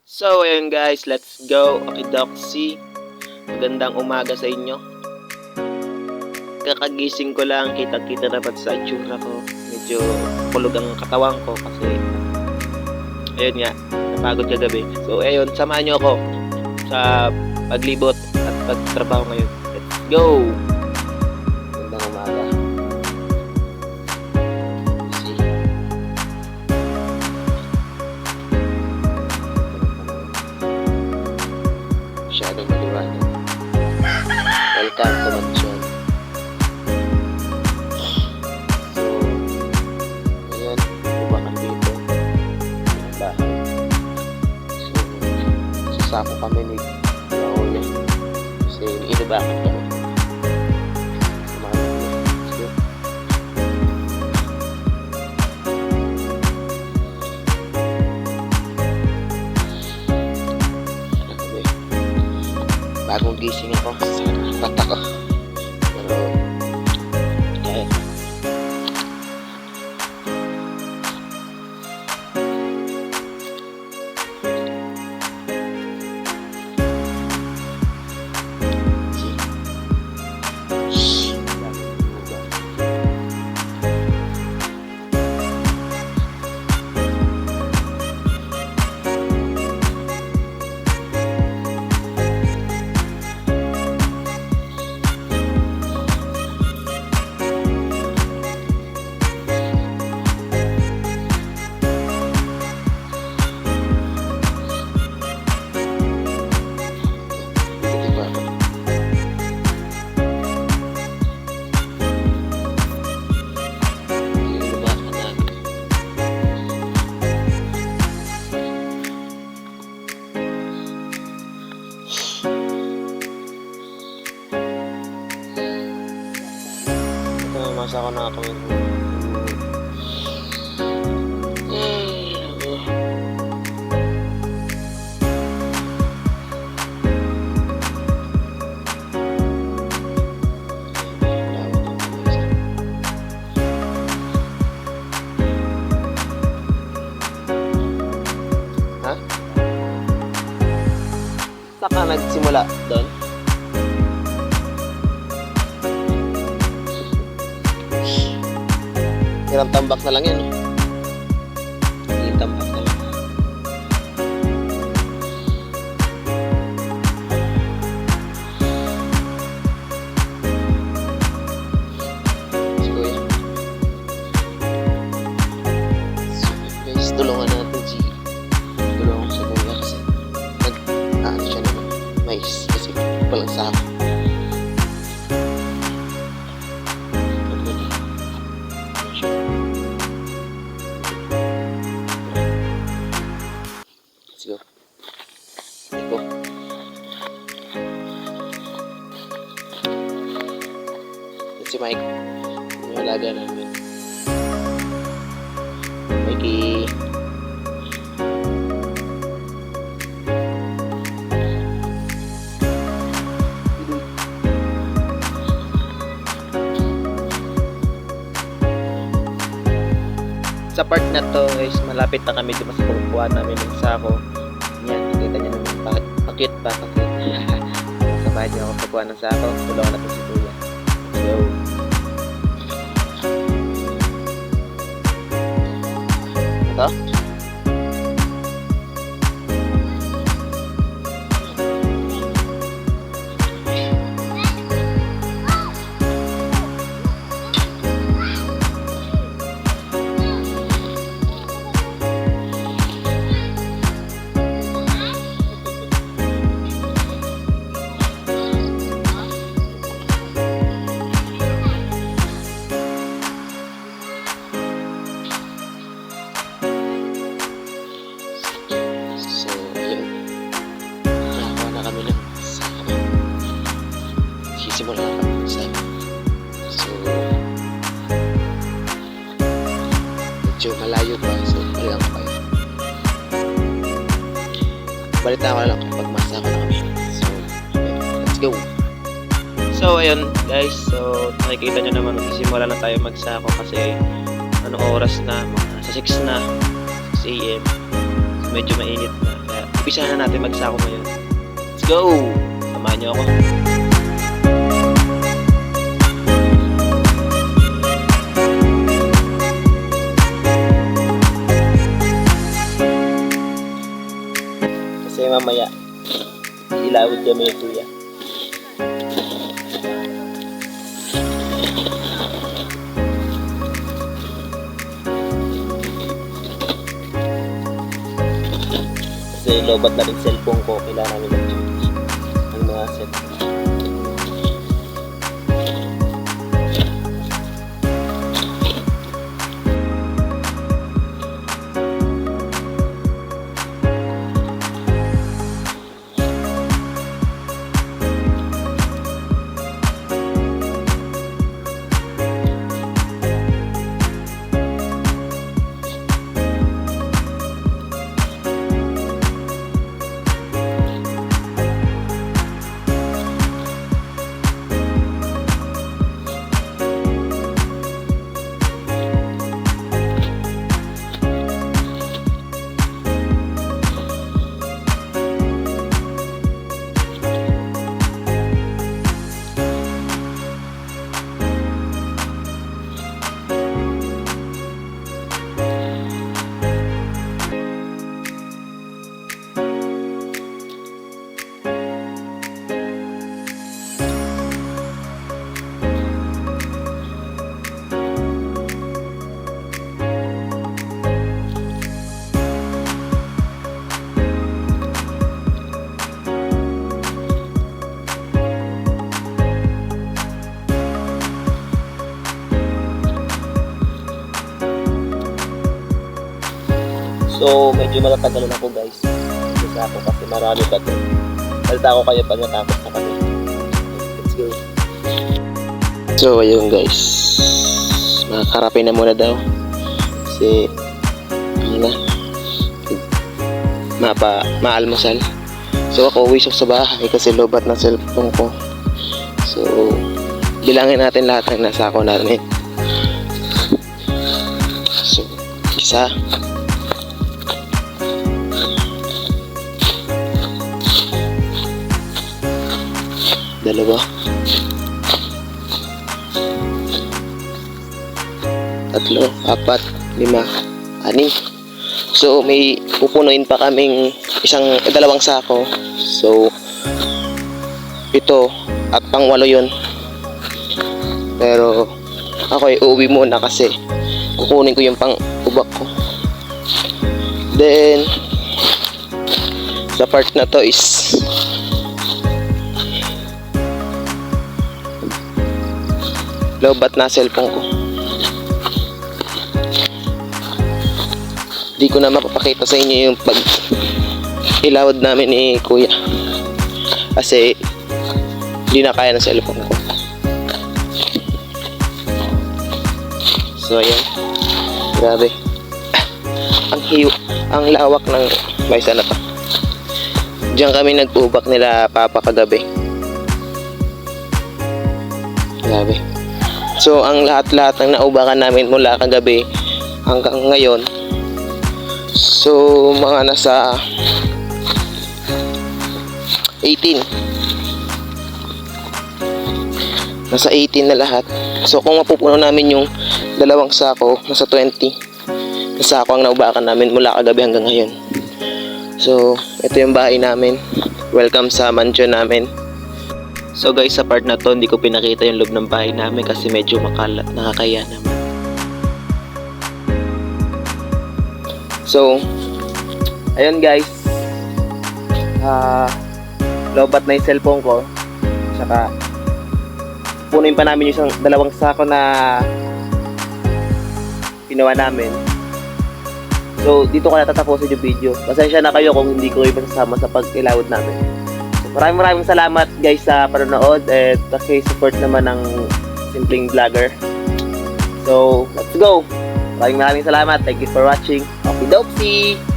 So, ayun guys, let's go. Okidoksi. Magandang umaga sa inyo. Kakagising ko lang, kita-kita dapat sa itsura ko. Medyo kulog ang katawan ko kasi ayun nga, napagod kagabi. So, ayun, samahan nyo ako sa paglibot at pagtrabaho ngayon. Let's go! Magandang umaga. Masyadong maliwanag. Welcome to Mansion. So, ayan, bumakan dito. Yung bahay. So, sasako kami ni Raoya. Kasi inubakan kami. Bumakan kami. So, bagong gising ako sa mata ko. Pero, kaya. Masa ako nakakawin ko. Ha? Saka nagsimula doon? Hirang tambak na lang yan. Hindi tambak na lang. Si Kuya. So guys, tulungan natin si tulungan si Kuya kasi nag-ano siya naman mais kasi palang sa akin. Let's go. Iko. Ito si Mike. Yung alaga namin. Mikey. Sa part na to guys, malapit na kami dito sa pagkukuha namin ng sako. Yan, nakita nyo naman, pakit pa, pakit. Sabahan nyo ako pagkuha ng sako, tulungan natin si Kuya. So, ito? So, ayun. Nakakuha na kami ng sako. Sisimula na kami ng sako. So, medyo malayo pa. So, balikan ko kayo. Balita ko lang kapag masako na kami. So, okay, let's go. So, ayun guys. So, nakikita nyo naman, magsisimula na tayo magsako kasi anong oras na? Mga sa 6 na. 6 AM. So, medyo mainit na. Kaya umpisa na natin magsako ngayon. Let's go! Samahan niyo ako. Kasi mamaya, ilawid kami ni Kuya. Kasi lobat na rin cellphone ko, kailangan namin mag-charge ang mga cellphone. So, medyo matatagalan ako guys. Kasi ako kasi marami pa ito. Salta ako kayo pag natapos na kami. Let's go. So, ayun guys. Makakarapin na muna daw. Kasi, ano na. Maalmusal. So, ako uwi sa bahay kasi lobat na cellphone ko. So, bilangin natin lahat ng nasako natin. So, isa. Dalawa, tatlo, apat, lima, anim. So may pupunuin pa kaming dalawang sako. So ito at pang-walo yun. Pero ako ay uuwi muna kasi kukunin ko yung pang-ubak ko. Then sa part na to is lobat na cellphone ko. Di ko na mapapakita sa inyo yung pag ilawad namin ni Kuya kasi di na kaya ng cellphone ko. So ayan, grabe ang lawak ng baysa na to. Diyan kami nag-ubak nila papa kagabi. Grabe. So, ang lahat-lahat ng naubakan namin mula kagabi hanggang ngayon. So, mga nasa 18. Nasa 18 na lahat. So, kung mapupuno namin yung dalawang sako, nasa 20 na sako ang naubakan namin mula kagabi hanggang ngayon. So, ito yung bahay namin. Welcome sa mansion namin. So guys, sa part na to, hindi ko pinakita yung loob ng bahay namin kasi medyo makalat, nakakaya naman. So, ayun guys. Lobat na yung cellphone ko. Saka, punuin pa namin yung dalawang sako na ginawa namin. So, dito ko natatapusin yung video. Pasensya na kayo kung hindi ko kayo masasama sa pag-ilawad namin. Maraming salamat guys sa panonood at paki-support naman ng simpleng vlogger. So, let's go! Maraming salamat. Thank you for watching. Okie dokie!